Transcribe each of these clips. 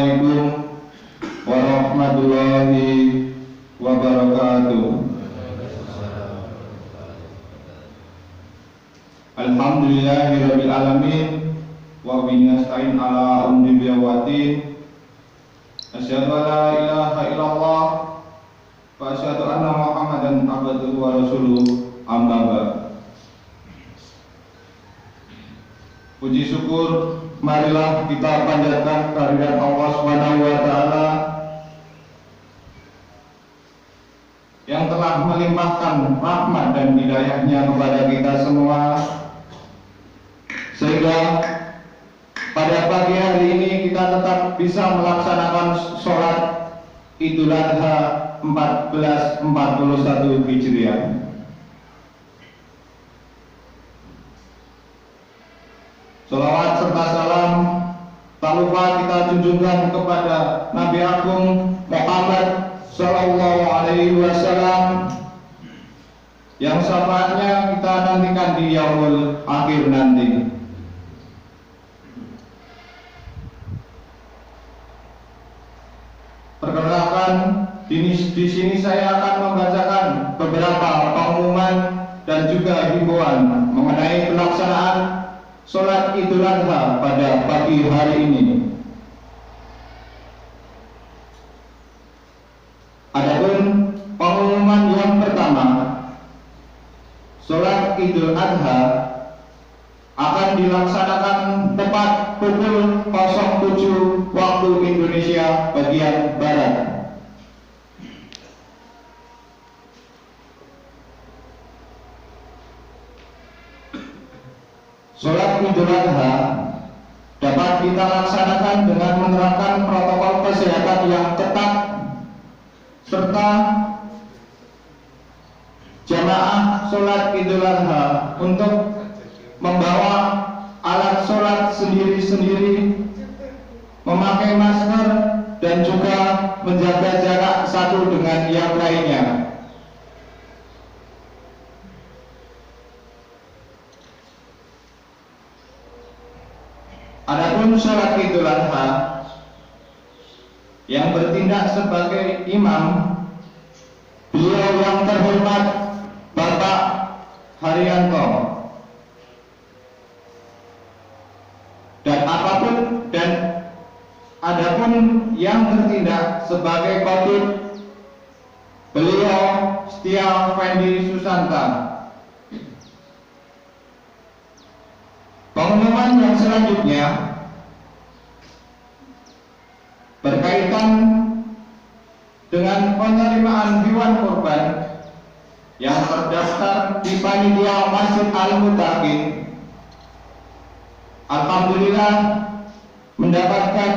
Assalamualaikum warahmatullahi wabarakatuh. Alhamdulillahirabbil alamin wa bihi nasta'in ala umri biyawatin. Asyhadu an la ilaha illallah wa asyhadu anna Muhammadan abduhu wa rasuluh. Amma ba'd. Puji syukur marilah kita panjatkan kehadirat Allah Subhanahu wa taala yang telah melimpahkan rahmat dan hidayahnya kepada kita semua, sehingga pada pagi hari ini kita tetap bisa melaksanakan sholat Idul Adha 1441 Hijriah. Salawat serta salam tak lupa kita junjungkan kepada Nabi Agung Muhammad Sallallahu Alaihi Wasallam yang syafaatnya kita nantikan di yaumul akhir nanti. Perkenalkan, di sini saya akan membacakan beberapa pengumuman dan juga himbauan mengenai pelaksanaan sholat Idul Adha pada pagi hari ini. Adapun pengumuman yang pertama, sholat Idul Adha akan dilaksanakan tepat pukul 07 waktu Indonesia bagian Barat. Sholat Idul Adha dapat kita laksanakan dengan menerapkan protokol kesehatan yang ketat serta jamaah sholat Idul Adha untuk membawa alat sholat sendiri-sendiri, memakai masker dan juga menjaga jarak satu dengan yang lainnya. Adapun sholat Idul Adha yang bertindak sebagai imam, beliau yang terhormat Bapak Haryanto, dan adapun yang bertindak sebagai khotib, beliau Setia Fendi Susanta. Pengumuman yang selanjutnya berkaitan dengan penerimaan hewan kurban yang terdaftar di panitia Masjid Al-Mutakin. Alhamdulillah mendapatkan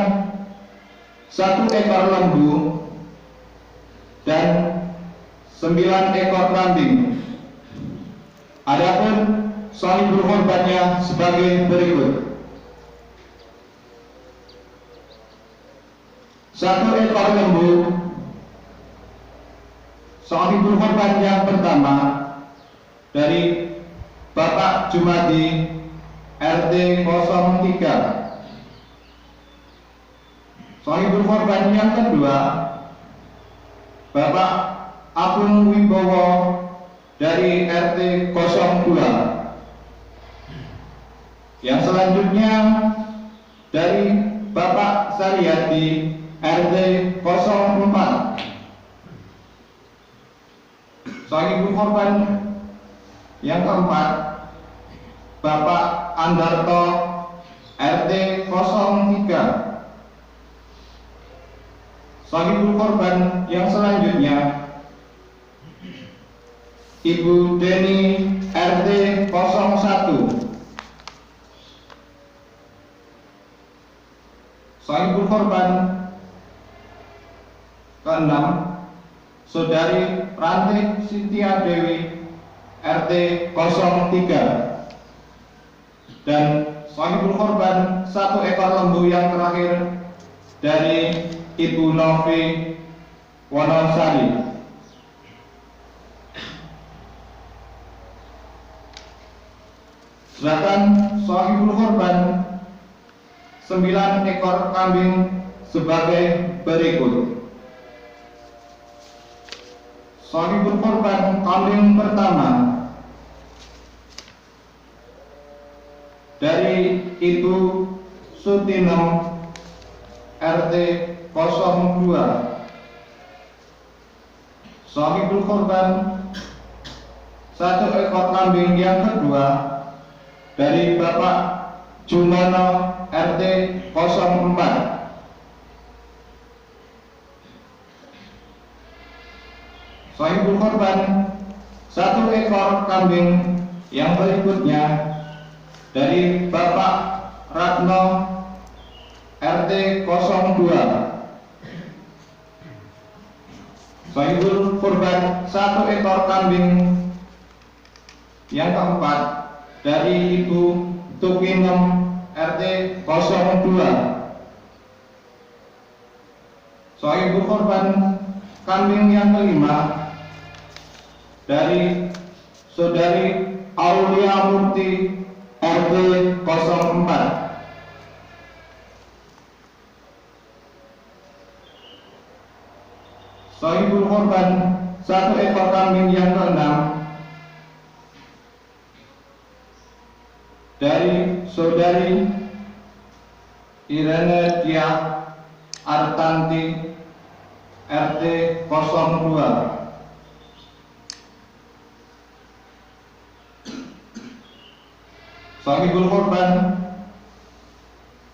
1 ekor lembu dan 9 ekor kambing. Adapun sahibul korbannya sebagai berikut: 1 ekor lembu, sahibul korban yang pertama dari Bapak Jumadi RT 03. Sahibul korban yang kedua Bapak Agung Wibowo dari RT 02. Yang selanjutnya dari Bapak Saryadi RT 04. Sahibul korban yang keempat Bapak Andarto RT 03. Sahibul korban yang selanjutnya Ibu Deni RT 01. Sahibul korban ke-6 Saudari Rantik Sintia Dewi RT 03. Dan sahibul korban 1 ekor lembu yang terakhir dari Ibu Novi Wonosari. Sedangkan sahibul korban 9 ekor kambing sebagai berikut. Shahibul kurban kambing pertama dari Ibu Sutino RT 02. Shahibul kurban 1 ekor kambing yang kedua dari Bapak Jumono RT 04. Shahibul kurban 1 ekor kambing yang berikutnya dari Bapak Ratno RT 02. Shahibul kurban 1 ekor kambing yang keempat dari Ibu Tukinem RT 02. Shahibul kurban kambing yang kelima dari Saudari Aulia Murti RT 04. Shahibul kurban 1 ekor kambing yang keenam dari Saudari Irene Dia Artanti RT 02. Shahibul kurban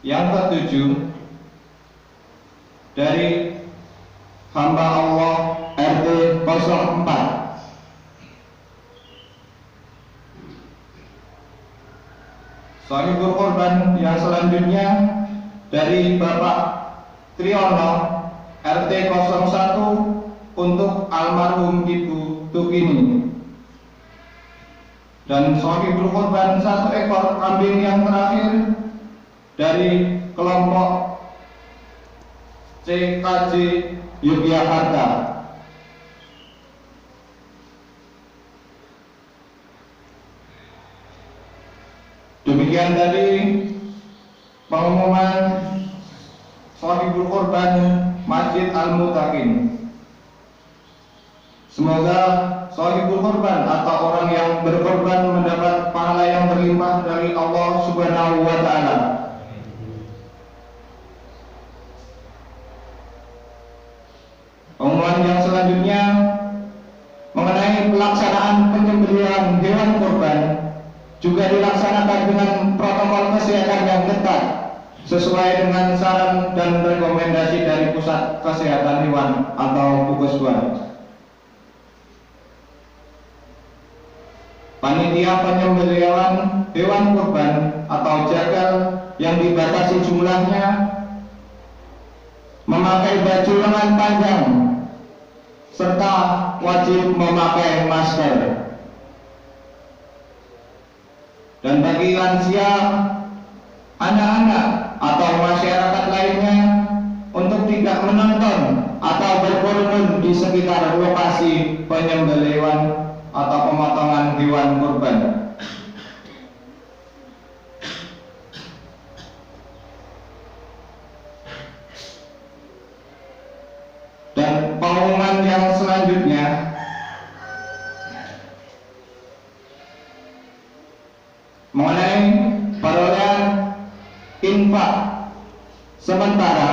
yang ketujuh dari hamba Allah RT 04. Shahibul kurban yang selanjutnya dari Bapak Triyono RT 01 untuk almarhum Ibu Tukini. Dan shahibul kurban 1 ekor kambing yang terakhir dari kelompok CKJ Yogyakarta. Demikian tadi pengumuman shahibul kurban Masjid Al-Mutakin. Semoga shahibul kurban atau orang yang berkorban mendapat pahala yang berlimpah dari Allah Subhanahu wa taala. Pengumuman yang selanjutnya mengenai pelaksanaan penyembelihan hewan kurban juga dilaksanakan dengan protokol kesehatan yang ketat sesuai dengan saran dan rekomendasi dari Pusat Kesehatan Hewan atau Puskesmas. Panitia penyembelihan hewan kurban atau jagal yang dibatasi jumlahnya memakai baju lengan panjang serta wajib memakai masker. Dan bagi lansia, anak-anak atau masyarakat lainnya untuk tidak menonton atau berkerumun di sekitar lokasi penyembelihan atau pemotongan hewan kurban. Dan pengumuman yang selanjutnya mengenai perolehan infak sementara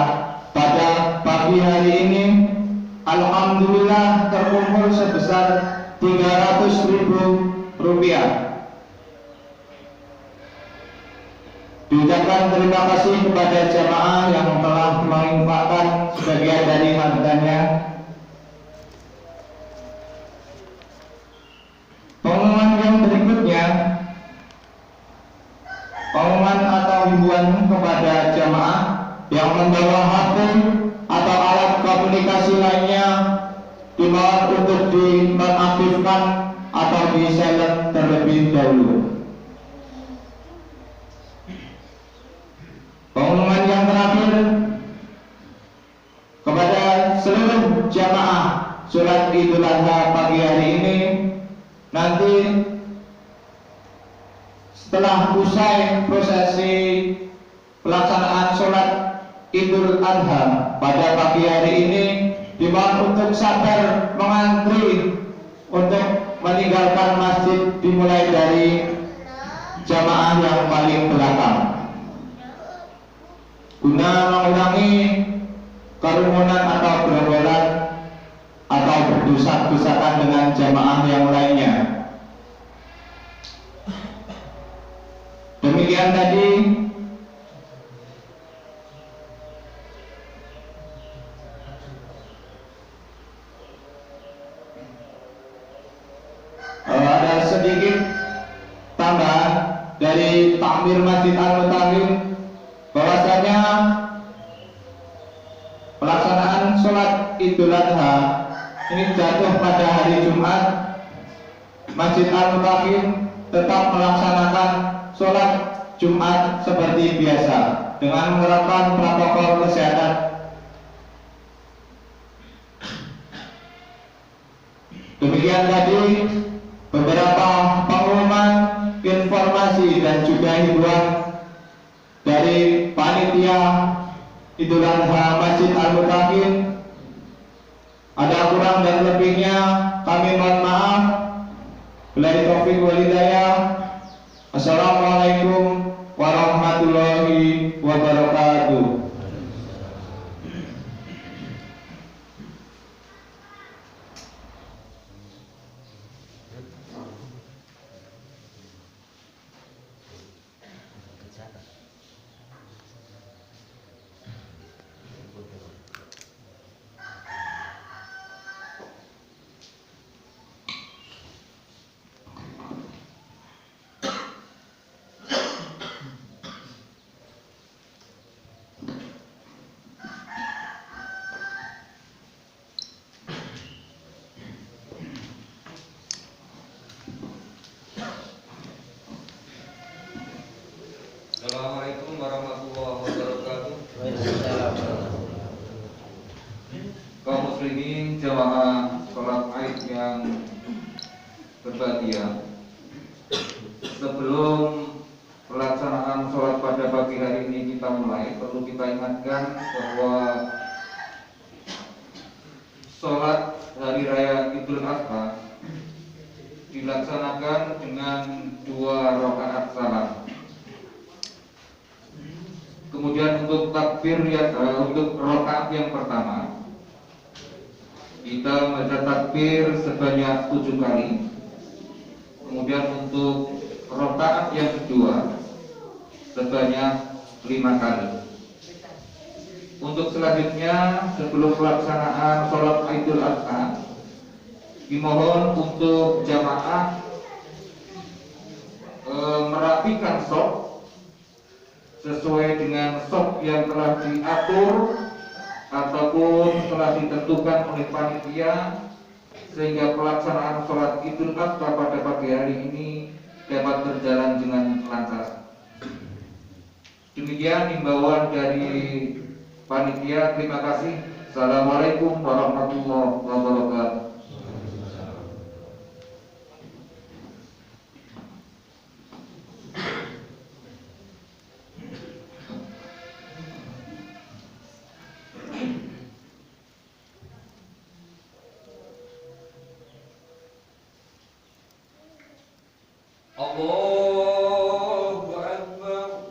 pada pagi hari ini, alhamdulillah terkumpul sebesar 300.000 rupiah. Diucapkan terima kasih kepada jamaah yang telah menginfakkan sebagian dari hartanya. Pengumuman yang berikutnya, pengumuman atau himbauan kepada jamaah yang membawa HP atau alat komunikasi lainnya dimohon untuk dinonaktifkan atau di silent terlebih dahulu. Pengumuman yang terakhir kepada seluruh jamaah sholat Idul Adha pagi hari ini, nanti setelah usai prosesi pelaksanaan sholat Idul Adha pada pagi hari ini dimohon untuk sabar mengantri untuk meninggalkan masjid dimulai dari jamaah yang paling belakang guna mengurangi kerumunan atau gerombolan atau berdesak-desakan dengan jamaah yang lainnya. Demikian tadi ada sedikit tambahan dari takmir Masjid Al-Mutakin bahwasanya pelaksanaan sholat Idul Adha ini jatuh pada hari Jumat. Masjid Al-Mutakin tetap melaksanakan sholat Jumat seperti biasa dengan menerapkan protokol kesehatan. Demikian tadi beberapa pengumuman, informasi dan juga himbauan dari panitia Idul Adha Masjid Al-Mutakin. Ada kurang dan lebihnya kami mohon maaf. Billahi taufiq wal hidayah. Assalamualaikum warahmatullahi wabarakatuh. Assalamualaikum warahmatullahi wabarakatuh. Kaum muslimin jamaah sholat Aid yang berbahagia, sebelum pelaksanaan sholat pada pagi hari ini kita mulai, perlu kita ingatkan bahwa sholat hari raya Idul Adha dilaksanakan dengan 2 rakaat salat. Kemudian untuk takbir untuk rakaat yang pertama kita membaca takbir sebanyak 7 kali. Kemudian untuk rakaat yang kedua sebanyak 5 kali. Untuk selanjutnya sebelum pelaksanaan sholat Idul Adha dimohon untuk jamaah merapikan shop sesuai dengan shop yang telah diatur ataupun telah ditentukan oleh panitia, sehingga pelaksanaan sholat Idul Adha pada pagi hari ini dapat berjalan dengan lancar. Demikian himbauan dari panitia. Terima kasih. Assalamualaikum warahmatullahi wabarakatuh. Allahu Akbar.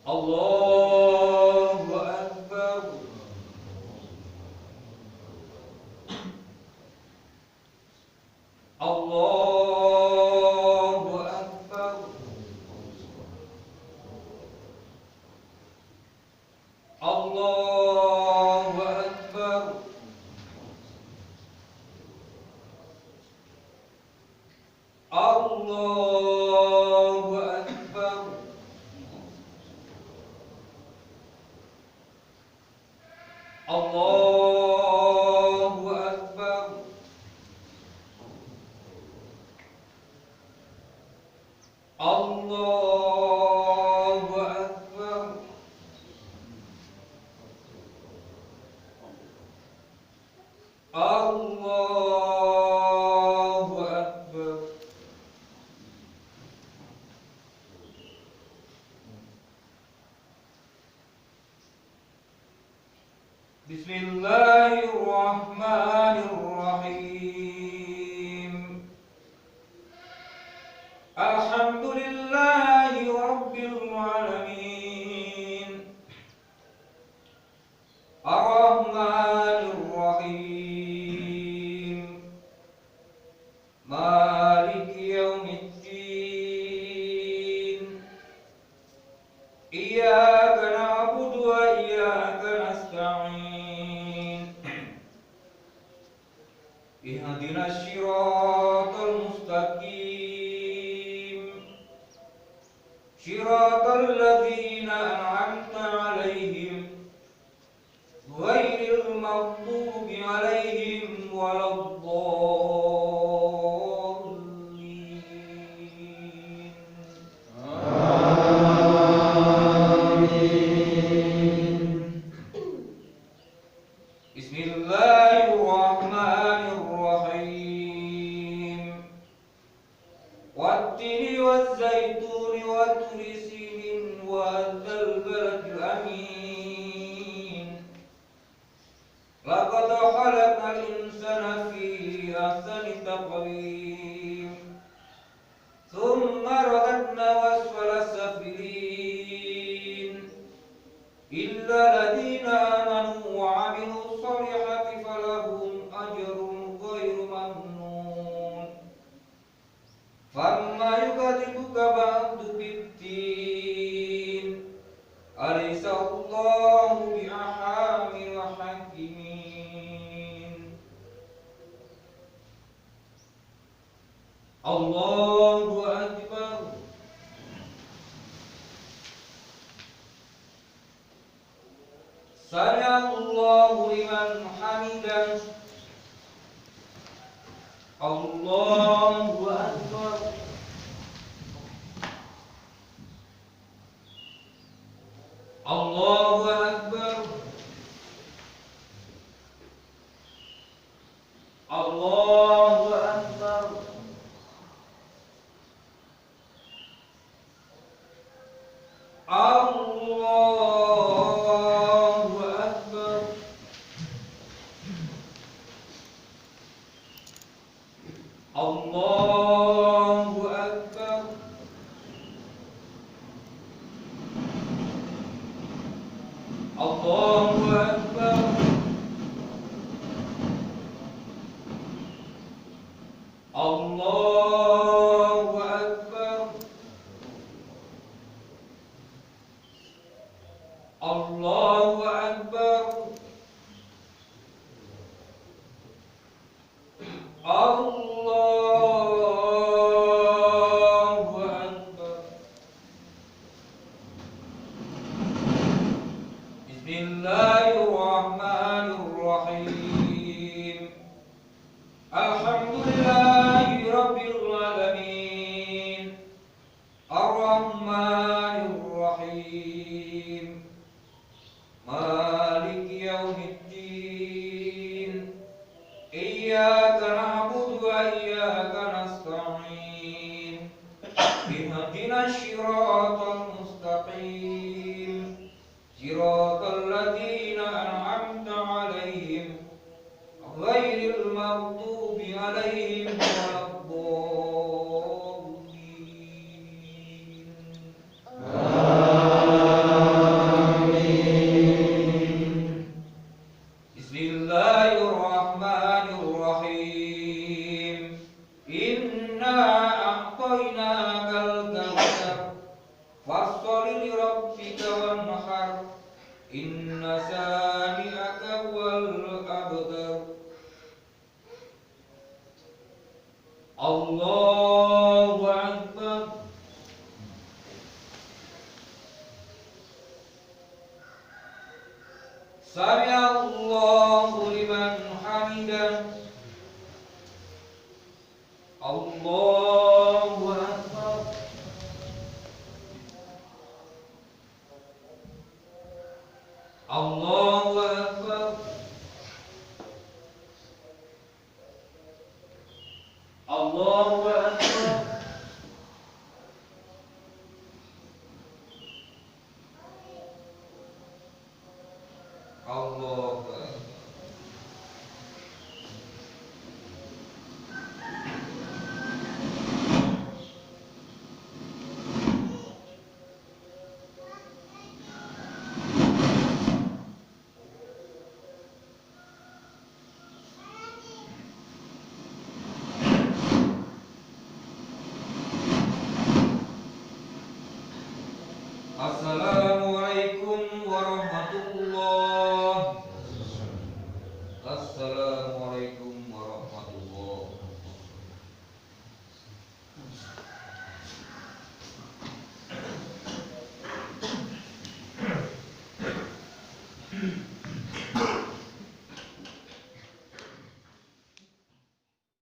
Allahu Akbar. Allahu Akbar. Allahu Akbar. Allahu Akbar. Allahu Akbar. Allahu Akbar. Allahu Akbar. Bismillahirrahmanirrahim. Alhamdulillahi rabbil alamin. Ar-Rahmanir-Rahim. Maliki yaumiddin. Iyyaka na'budu wa iyyaka nasta'in. Ihdinas siratal mustaqim. Siratal ladzina an'amta 'alaihim ghairil maghdubi 'alaihim waladdallin. Bismillahirrahmanirrahim. Wattini wazzaituni watturi sinin wa hadzal baladil amin. Laqad khalaqnal insana fi ahsani taqwim. Thumma radadnahu asfala safilin. Illa alladhina amanu wa 'amilus solihati falahum ajrun ghairu mamnun. Famma yukadzibuka ba'du biddin. Alaysa Allahu bi'ahamil hakimin. Allahu akbar. Sami'allahu liman hamidah. Allahu akbar. Allahu akbar. Allahu akbar. Allahu akbar. Allahu akbar. Allahu akbar. Allahu akbar. Allahu akbar. Allahu akbar. Bismillahirrahmanirrahim. Alhamdulillahi rabbil alamin. Ar-Rahmanir-Rahim. Maliki yaumiddin. Iyyaka na'budu wa iyyaka nasta'in. Ihdinas siratal mustaqim. Siratal ladzina an'amta 'alaihim ghairil maghdubi 'alaihim waladdallin. Bismillahirrahmanirrahim. Inna a'tainakal kautsar. Fasholli li rabbika wanhar. Inna sani'aka wal abtar. Allahu akbar. Sami'allahu liman hamidah. Allahu akbar. Allahu akbar. Allahu akbar. Allah